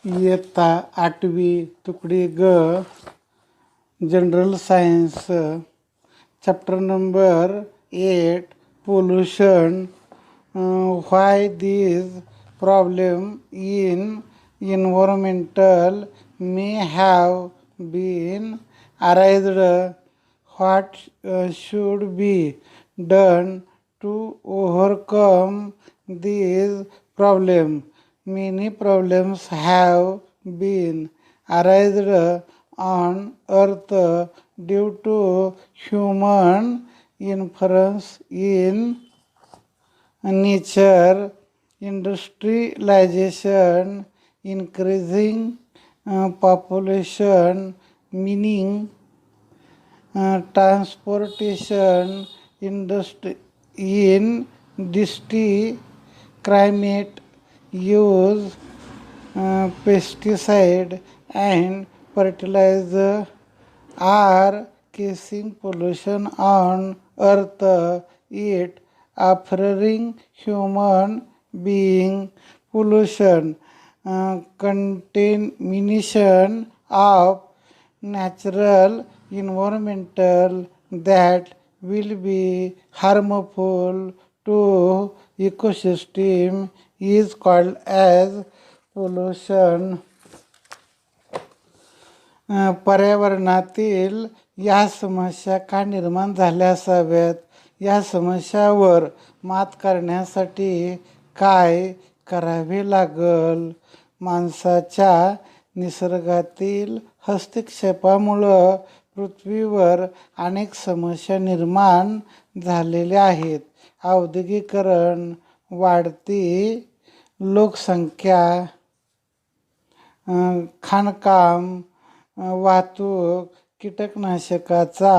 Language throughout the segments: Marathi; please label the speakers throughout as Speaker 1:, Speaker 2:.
Speaker 1: इयत्ता 8वी तुकडी ग general science chapter number 8 pollution why this problem in environmental may have been arised what should be done to overcome this problem. Many problems have been arised on earth due to human influence in nature, industrialization, increasing population, meaning transportation industry, climate use, pesticide and fertilizer are causing pollution on earth. It affecting human being. Pollution, contamination of natural environmental that will be harmful to ecosystem is called as pollution. पर्यावरणातील या समस्या का निर्माण झाल्या असाव्यात, या समस्यावर मात करण्यासाठी काय करावे लागल. माणसाच्या निसर्गातील हस्तक्षेपामुळं पृथ्वीवर अनेक समस्या निर्माण झालेल्या आहेत. औद्योगिकीकरण, वाढती लोकसंख्या, खाणकाम, वाहतूक, कीटकनाशकाचा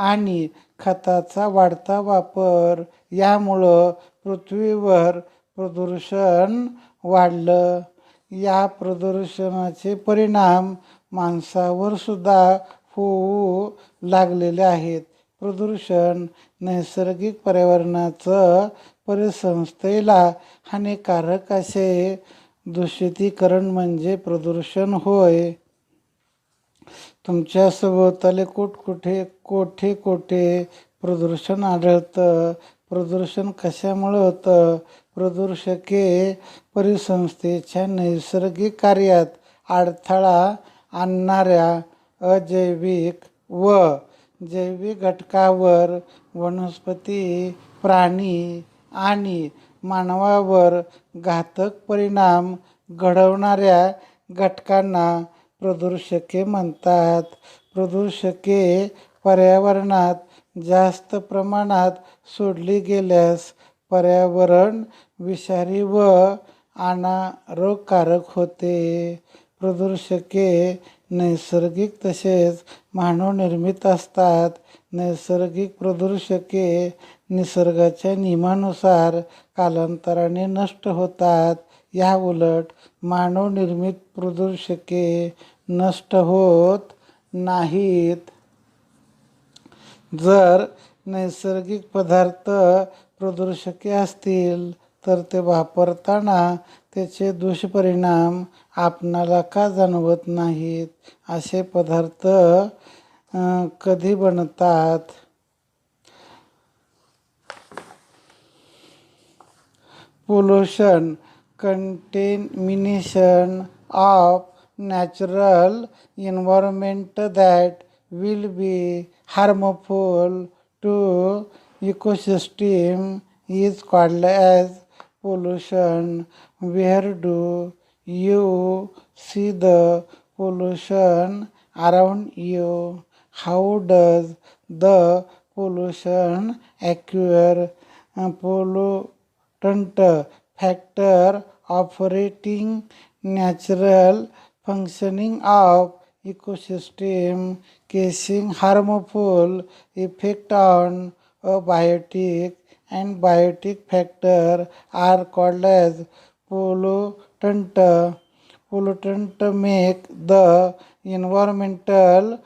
Speaker 1: आणि खताचा वाढता वापर यामुळं पृथ्वीवर प्रदूषण वाढलं. या प्रदूषणाचे परिणाम माणसावर सुद्धा होऊ लागलेले आहेत. प्रदूषण नैसर्गिक पर्यावरणाचं परिसंस्थेला हानिकारक असे दूषितीकरण म्हणजे प्रदूषण होय. तुमच्या सभोवताली कोठे प्रदूषण आढळतं. प्रदूषण कशामुळे होतं? प्रदूषके परिसंस्थेच्या नैसर्गिक कार्यात अडथळा आणणाऱ्या अजैविक व जैविक घटकावर, वनस्पती, प्राणी आणि मानवावर घातक परिणाम घडवणाऱ्या घटकांना प्रदूषके म्हणतात. प्रदूषके पर्यावरणात जास्त प्रमाणात सोडली गेल्यास पर्यावरण विषारी व अनारोग्यकारक होते. प्रदूषके नैसर्गिक तसेच मानवनिर्मित असतात. नैसर्गिक प्रदूषके निसर्गाच्या नियमानुसार कालांतराने नष्ट होतात. या उलट मानवनिर्मित प्रदूषके नष्ट होत नाहीत. जर नैसर्गिक पदार्थ प्रदूषके असतील तर ते वापरताना त्याचे दुष्परिणाम आपणाला का जाणवत नाहीत? असे पदार्थ कधी बनतात? Pollution, contamination of natural environment that will be harmful to ecosystem is called as pollution. Where do you see the pollution around you? How does the pollution occur? Pollutant factor operating natural functioning of ecosystem, causing harmful effect on abiotic and biotic factor are called as pollutant. Pollutant make the environmental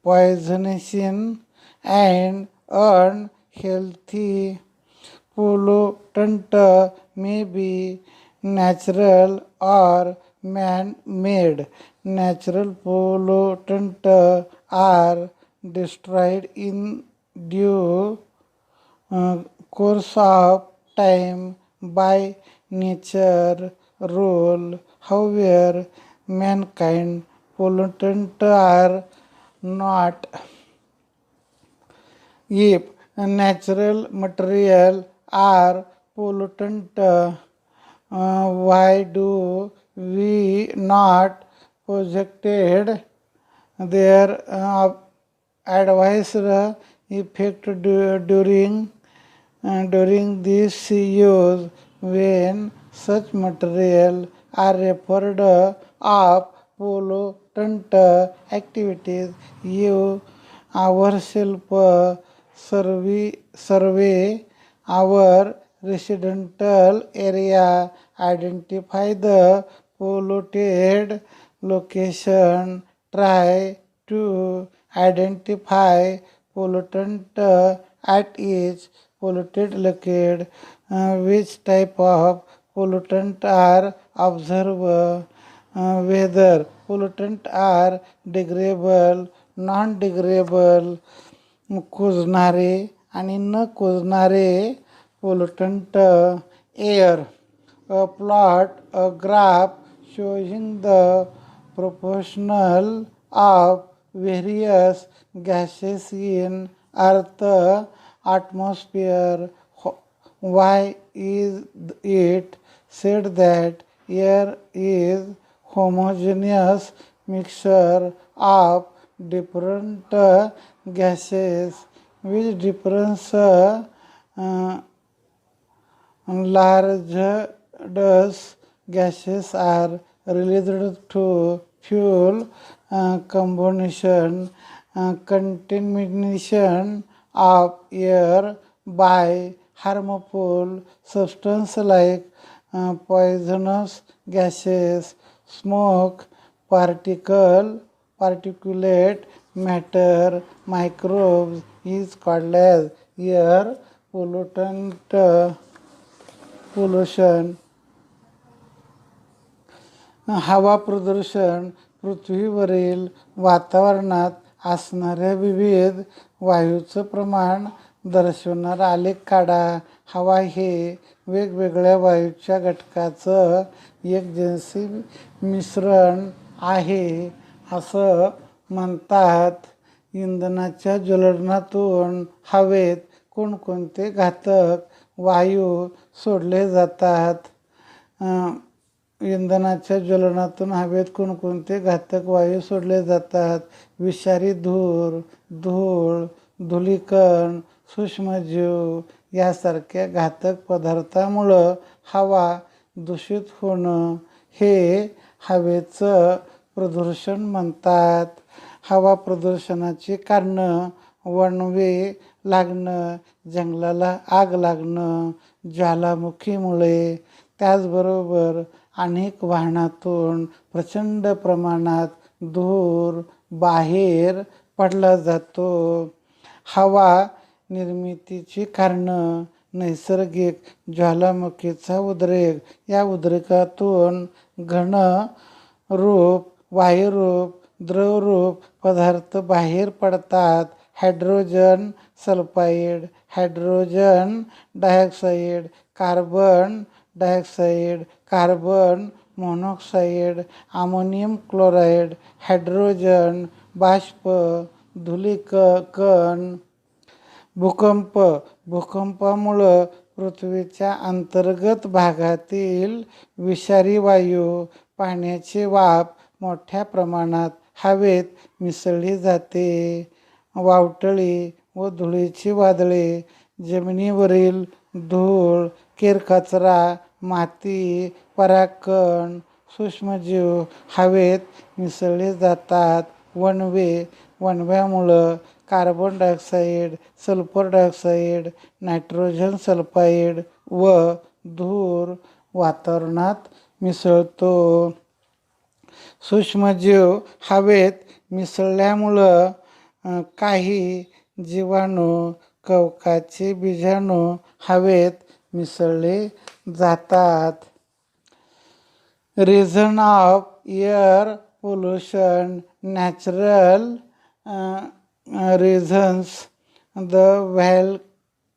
Speaker 1: poisonous and unhealthy. Pollutant may be natural or man-made. Natural pollutants are destroyed in due course of time by nature rule. However, mankind pollutants are not. If natural material are pollutant, why do we not projected their advised effect during this use when such material are referred of pollutant activities? You ourselves survey our residential area, identify the polluted location, try to identify pollutant at each polluted location, which type of pollutant are observed, whether pollutant are degradable, non-degradable, कुजणारे आणि न कुजणारे pollutant air. A plot, a graph showing the proportional of various gases in earth atmosphere. Why is it said that air is homogeneous mixture of different gases? Which difference large dust gases are released to fuel combustion, contamination of air by harmful substances like poisonous gases, smoke, particulate matter, microbes is called as air pollution. हवा प्रदूषण पृथ्वीवरील वातावरणात असणाऱ्या विविध वायूचं प्रमाण दर्शवणारा आलेख काढा. हवा हे वेगवेगळ्या वायूच्या घटकाचं एकजिनसी मिश्रण आहे असं म्हणतात. इंधनाच्या ज्वलनातून हवेत कोणकोणते घातक वायू सोडले जातात? इंधनाच्या ज्वलनातून हवेत कोणकोणते घातक वायू सोडले जातात? विषारी धूळ, धूलिकण, सूक्ष्मजीव यासारख्या घातक पदार्थामुळं हवा दूषित होणं हे हवेचं प्रदूषण म्हणतात. हवा प्रदूषणाची कारणं वणवे लागणं, जंगलाला आग लागणं, ज्वालामुखीमुळे, त्याचबरोबर अनेक वाहनातून प्रचंड प्रमाणात धूर बाहेर पडला जातो. हवा निर्मितीची कारणं नैसर्गिक ज्वालामुखीचा उद्रेक, या उद्रेकातून घन रूप, वायुरूप, द्रवरूप पदार्थ बाहेर पडतात. Hydrogen sulphide, hydrogen dioxide, carbon dioxide, carbon monoxide, ammonium chloride, hydrogen बाष्प, धूलिकण. भूकंपामुळं पृथ्वीच्या अंतर्गत भागातील विषारी वायू, पाण्याची वाफ मोठ्या प्रमाणात हवेत मिसळली जाते. वावटळी व धुळीची वादळे, जमिनीवरील धूळ, केरकचरा, माती, परागकण, सूक्ष्मजीव हवेत मिसळले जातात. वणव्यामुळं carbon dioxide, sulphur dioxide, nitrogen sulphide व धूर वातावरणात मिसळतो. सूक्ष्मजीव हवेत मिसळल्यामुळं काही जीवाणू, कवकाचे बीजाणू हवेत मिसळले जातात. Reason of air pollution, natural reasons, the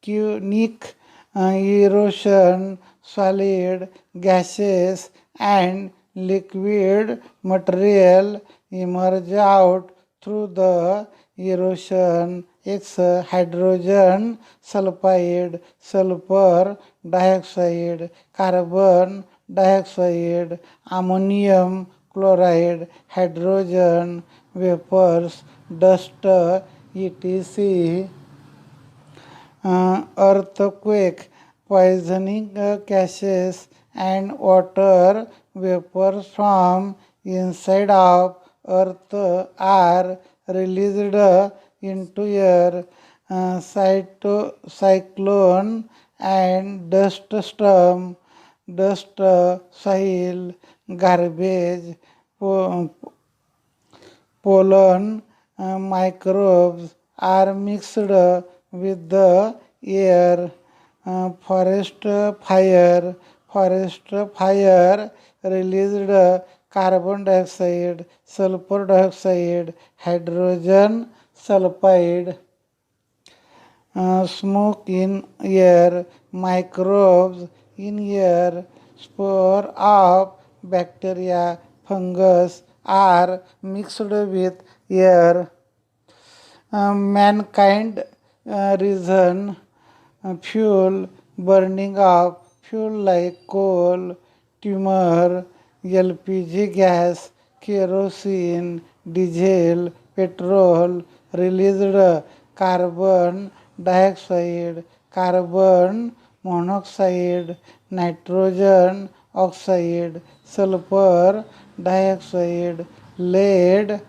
Speaker 1: volcanic erosion, solid, gases, and liquid material emerge out through the erosion. X hydrogen sulfide, sulfur dioxide, carbon dioxide, ammonium chloride, hydrogen vapors, dust, etc. Earthquake, poisoning gases and water vapors from inside of earth are released into air. Cyclone and dust storm, dust, soil, garbage, pollen, microbes are mixed with the air. Forest fire released carbon dioxide, sulfur dioxide, hydrogen sulfide. Smoke in air, microbes in air, spore of bacteria, fungus are mixed with air. Mankind reason, fuel, burning of fuel like coal, tumor, LPG gas, kerosene, diesel, petrol, released carbon dioxide, carbon monoxide, nitrogen oxide, sulfur dioxide, lead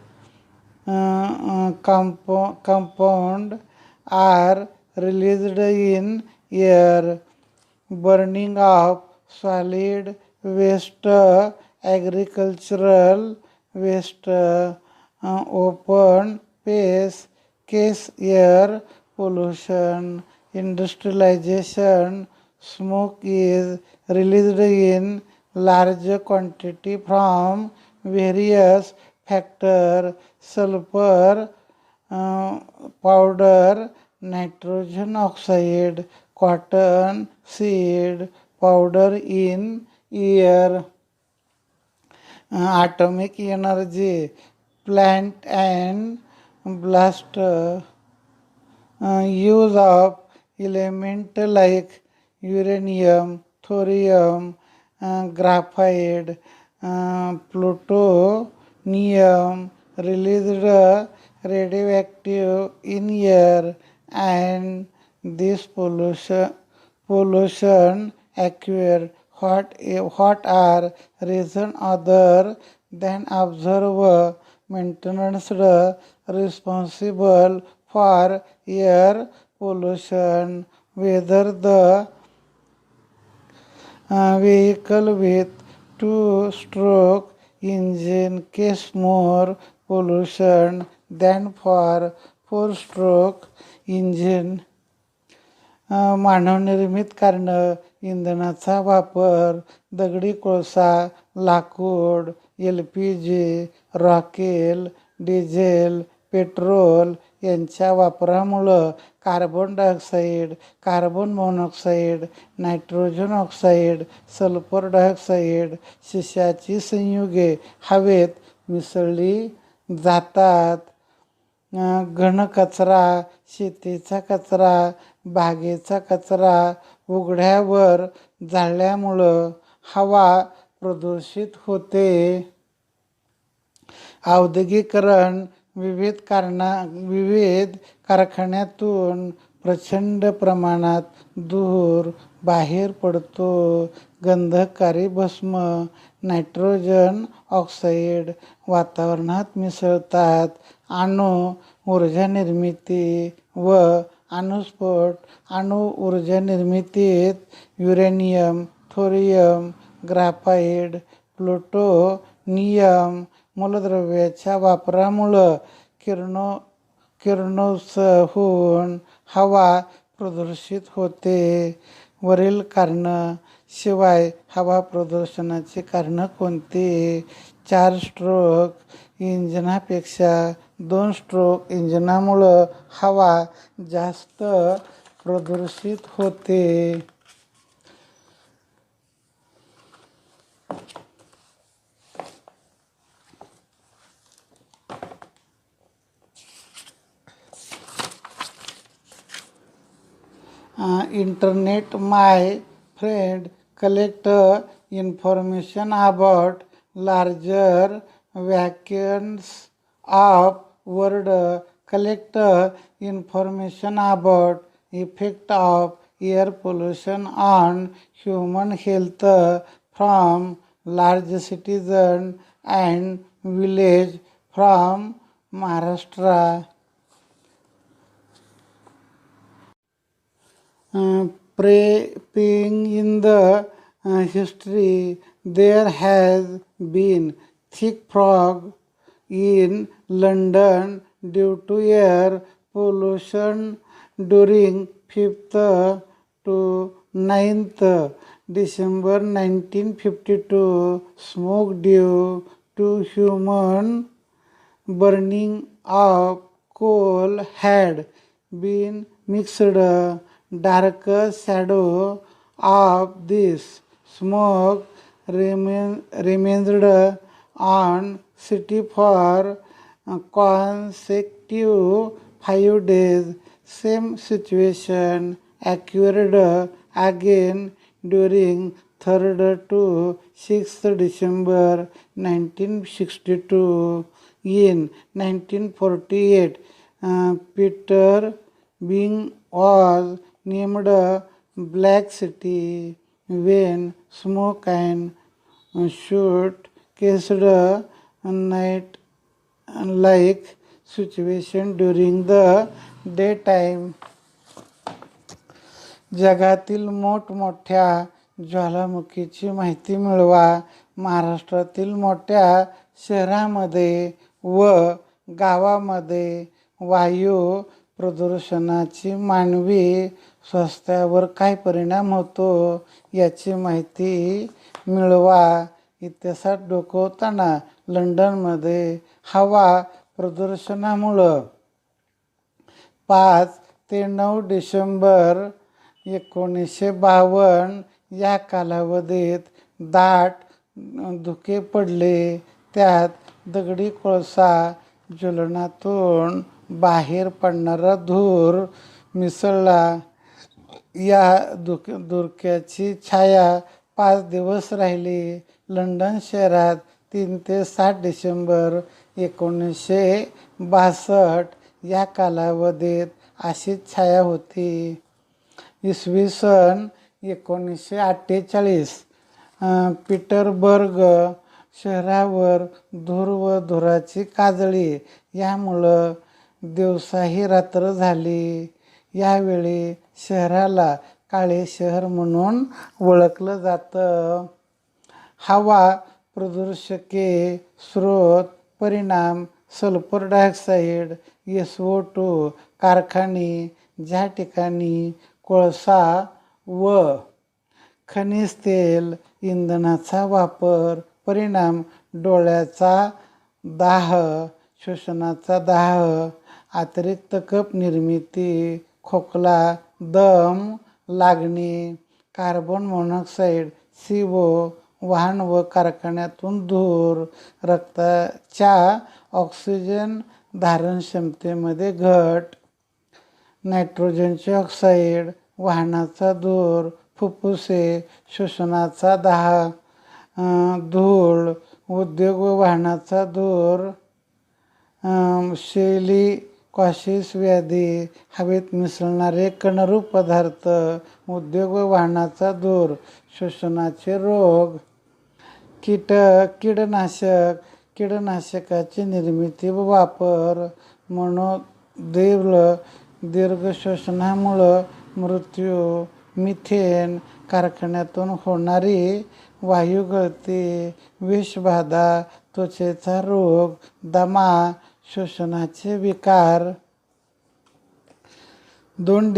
Speaker 1: compound are released in air. Burning of solid waste, agricultural waste, open space, case air pollution, industrialization, smoke is released in large quantity from various factors, sulfur powder, nitrogen oxide, cotton seed powder in air. Atomic energy, plant and blast, use of element like uranium, thorium, graphite, plutonium released radioactive in air, and this pollution occurred. What are reasons other than observe maintenance responsible for air pollution? Whether the vehicle with two-stroke engine causes more pollution than for four-stroke engine. मानवनिर्मित कारण, इंधनाचा वापर, दगडी कोळसा, लाकूड, LPG, रॉकेल, डिझेल, पेट्रोल यांच्या वापरामुळं carbon dioxide, carbon monoxide, nitrogen oxide, sulphur dioxide, शिशाची संयुगे हवेत मिसळली जातात. घनकचरा, शेतीचा कचरा, बागेचा कचरा उघड्यावर जाळल्यामुळं हवा प्रदूषित होते. औद्योगिकरण, विविध कारखान्यातून प्रचंड प्रमाणात धूर बाहेर पडतो. गंधकारी भस्म, नायट्रोजन ऑक्साईड वातावरणात मिसळतात. अणु ऊर्जा निर्मिती व अणुस्फोट, अणु ऊर्जा निर्मितीत युरेनियम, थोरियम, ग्राफाइट, प्लुटोनियम मूलद्रव्याच्या वापरामुळं किरणोत्सर्ग होऊन हवा प्रदूषित होते. वरील कारण शिवाय हवा प्रदूषणाची कारणं कोणती? 4 स्ट्रोक इंजिनापेक्षा 2 स्ट्रोक इंजिनामुळं हवा जास्त प्रदूषित होते. Internet, my friend, collect information about larger vacuums of world, collect information about effect of air pollution on human health from large citizen and village from Maharashtra. Prepping in the history, there has been thick fog in London due to air pollution during 5th to 9th December 1952. Smoke due to human burning of coal had been mixed. Dark shadow of this smoke remained on city for consecutive 5 days. Same situation occurred again during 3rd to 6th December 1962. In 1948, Peter Bing was named Black City when smoke and soot caused a night-like situation during the daytime. जगातील मोठमोठ्या ज्वालामुखीची माहिती मिळवा. महाराष्ट्रातील मोठ्या शहरामध्ये व गावामध्ये वायू प्रदूषणाची मानवी स्वास्थ्यावर काय परिणाम होतो याची माहिती मिळवा. इतिहासात डोकवताना लंडनमध्ये हवा प्रदूषणामुळं 5 ते 9 डिसेंबर 1952 या कालावधीत दाट धुके पडले. त्यात दगडी कोळसा ज्वलनातून बाहेर पडणारा धूर मिसळला. या धुक्याची छाया 5 दिवस राहिली. लंडन शहरात 3 ते 7 डिसेंबर 1962 या कालावधीत अशीच छाया होती. इसवी सन 1948 पीटरबर्ग शहरावर धूर व धुराची काजळी यामुळं दिवसाही रात्र झाली. यावेळी शहराला काळे शहर म्हणून ओळखलं जातं. हवा प्रदूषके स्रोत परिणाम सल्फर डायऑक्साईड SO2 कारखाने ज्या ठिकाणी कोळसा व खनिज तेल इंधनाचा वापर परिणाम डोळ्याचा दाह श्वसनाचा दाह अतिरिक्त कफ निर्मिती खोकला दम लागणे कार्बन मोनॉक्साईड CO वाहन व कारखान्यातून धूर रक्ताच्या ऑक्सिजन धारण क्षमतेमध्ये घट नायट्रोजनचे ऑक्साईड वाहनाचा धूर फुफ्फुसे श्वसनाचा दाह धूळ उद्योग व वाहनाचा धूर सिलिकॉसिस व्याधी हवेत मिसळणारे कणरूप पदार्थ उद्योग व वाहनाचा धूर श्वसनाचे रोग कीटकनाशकाची निर्मिती व वापर मनोदेव दीर्घ श्वसनामुळं मृत्यू मिथेन कारखान्यातून होणारी वायुगळती विषबाधा त्वचेचा रोग दमा श्वसनाचे विकार 2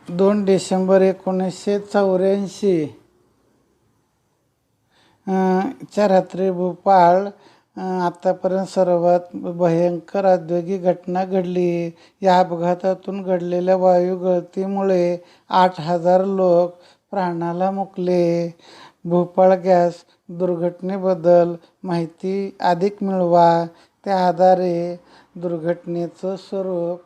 Speaker 1: 2 डिसेंबर 1984 च्या रात्री भोपाळ आतापर्यंत सर्वात भयंकर औद्योगिक घटना घडली. या अपघातातून घडलेल्या वायू गळतीमुळे 8,000 लोक प्राणाला मुकले. भोपाळ गॅस दुर्घटनेबद्दल माहिती अधिक मिळवा. त्या आधारे दुर्घटनेचं स्वरूप,